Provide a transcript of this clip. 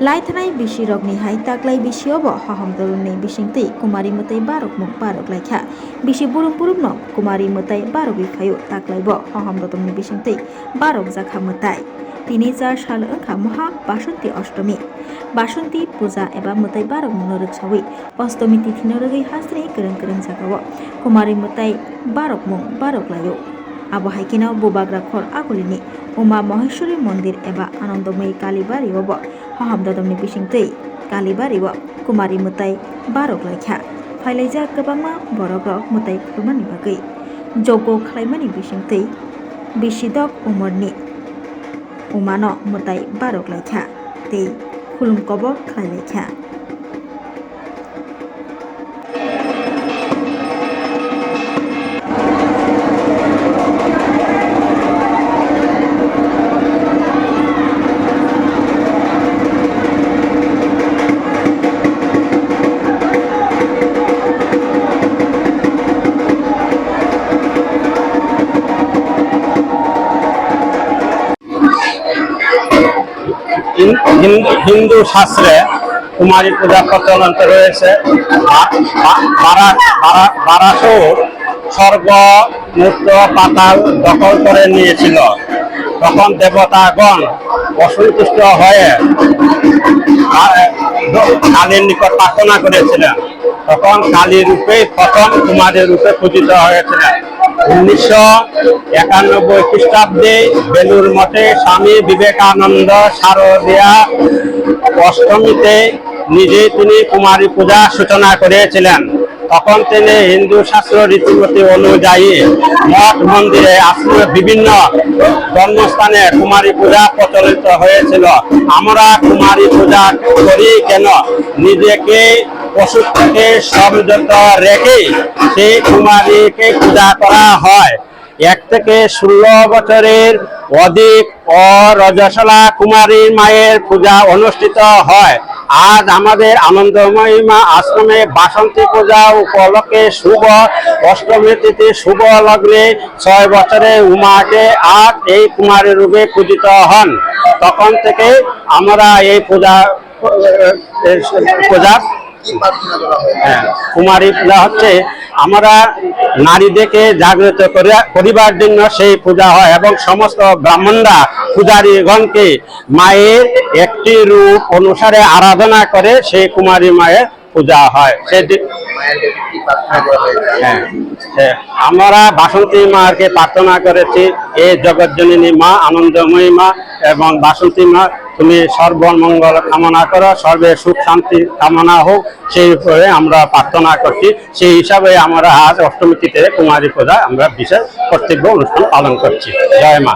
लाइथानाय बिसि रगनि हाय ताक्लाय बिसियाव हाहाम दरुननि बिसिंतै कुमारी मतै बारक मुख बारक लाइखा बिसि बुरुम बुरुम न कुमारी मतै बारक बिफायो ताक्लायब हाहाम दतमनि बिसिंतै बारक जाखा मताय तिनि 4 साल ओंखा महा बासंती अष्टमी बासंती पूजा एबा मतै बारक नरक सावै अष्टमी तिथि नरगै हास्रि करं करं जागाव कुमारी मतै बारक मुख बारक लायो आबो हाइकिनाव बुबाग्रा खर आगुलिनि उमा महेश्वरी मंदिर एबा आनंदमयी कालीबारियाव हाहाम ददमनि बिसिंतै कालीबारियाव कुमारी मतै बारक लाइखा फाइलाइजा गोबांमा बरक मतै खुलुमानि बागै जग खालायमानि बिसिंतै बिसिदक उमरनि उमान मतै बारक लाइखा तै खुलुमकब खालायलाइखा হিন্দু শাস্ত্রে কুমারী পূজা প্রচলন রয়েছে। বারাসুর স্বর্গ মুক্ত পাতাল দখল করে নিয়েছিল। তখন দেবতাগণ অসন্তুষ্ট হয়ে কালীর নিকট প্রার্থনা করেছিলেন। তখন কালী রূপে প্রথম কুমারী রূপে পূজিত হয়েছিলেন। 1991 খ্রিস্টাব্দে বেলুর মঠে স্বামী বিবেকানন্দ শারদীয়া অষ্টমীতে নিজে তিনি কুমারী পূজা সূচনা করেছিলেন। তখন তিনি হিন্দু শাস্ত্র রীতিমতি অনুযায়ী মঠ মন্দিরে আশ্রমে বিভিন্ন ধর্মস্থানে কুমারী পূজা প্রচলিত হয়েছিল। আমরা কুমারী পূজা করি কেন? নিজেকে পশু থেকে সংযত রেখে সেই কুমারীকে পূজা করা হয়। 1 থেকে 16 বছরের অধিক অরজসলা কুমারী মায়ের পূজা অনুষ্ঠিত হয়। আজ আমাদের আনন্দময়ী মা আশ্রমে বাসন্তী পূজা উপলক্ষে শুভ অষ্টমী তিথি শুভ লগ্নে 6 বছরের উমাকে আজ এই কুমারী রূপে পূজিত হন। তখন থেকে আমরা এই পূজা কুমারী পূজা হচ্ছে আমরা নারীদেরকে জাগ্রত করিবার জন্য সেই পূজা হয় এবং সমস্ত ব্রাহ্মণরা পূজারীগণকে মায়ের একটি রূপ অনুসারে আরাধনা করে সেই কুমারী মায়ের পূজা হয়। আমরা বাসন্তী মাকে প্রার্থনা করেছি, এ জগৎজননী মা আনন্দময়ী মা এবং বাসন্তী মা তুমি সর্বমঙ্গল কামনা করো, সর্বে সুখ শান্তি কামনা হোক, সেই উপরে আমরা প্রার্থনা করছি। সেই হিসাবে আমরা আজ অষ্টমী তিথিতে কুমারী পূজা আমরা বিশেষ কর্তব্য অনুষ্ঠান পালন করছি। জয় মা।